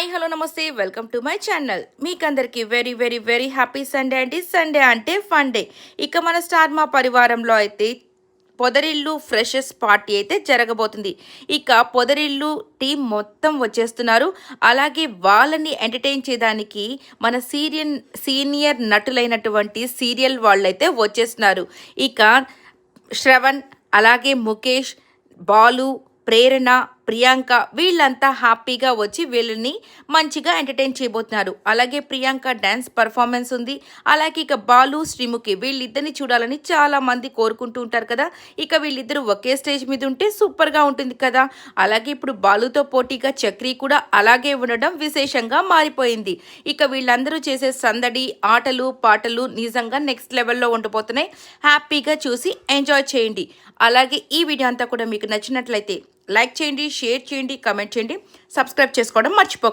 Hi hello నమస్తే welcome to my channel. మీకందరికీ very very very happy Sunday అండి. Sunday అంటే ఫన్ డే. ఇక మన స్టార్ మా పరివారంలో అయితే పొదరిల్లు ఫ్రెషర్స్ పార్టీ అయితే జరగబోతుంది. ఇక పొదరిల్లు టీం మొత్తం వచ్చేస్తున్నారు. అలాగే వాళ్ళని ఎంటర్టైన్ చేయడానికి మన సీనియర్ నటులైనటువంటి సీరియల్ వాళ్ళైతే వచ్చేస్తున్నారు. ఇక శ్రవణ్, అలాగే ముఖేష్, బాలు, ప్రేరణ, ప్రియాంక వీళ్ళంతా హ్యాపీగా వచ్చి వీళ్ళని మంచిగా ఎంటర్టైన్ చేయబోతున్నారు. అలాగే ప్రియాంక డ్యాన్స్ పర్ఫార్మెన్స్ ఉంది. అలాగే ఇక బాలు, శ్రీముఖి వీళ్ళిద్దరిని చూడాలని చాలా మంది కోరుకుంటూ ఉంటారు కదా. ఇక వీళ్ళిద్దరూ ఒకే స్టేజ్ మీద ఉంటే సూపర్గా ఉంటుంది కదా. అలాగే ఇప్పుడు బాలుతో పోటీగా చక్రి కూడా అలాగే ఉండడం విశేషంగా మారిపోయింది. ఇక వీళ్ళందరూ చేసే సందడి, ఆటలు, పాటలు నిజంగా నెక్స్ట్ లెవెల్లో ఉండబోతున్నాయి. హ్యాపీగా చూసి ఎంజాయ్ చేయండి. అలాగే ఈ వీడియో అంతా కూడా మీకు నచ్చినట్లయితే లైక్ చేయండి, షేర్ చేయండి, కామెంట్ చేయండి, సబ్స్క్రైబ్ చేసుకోవడం మర్చిపోకండి.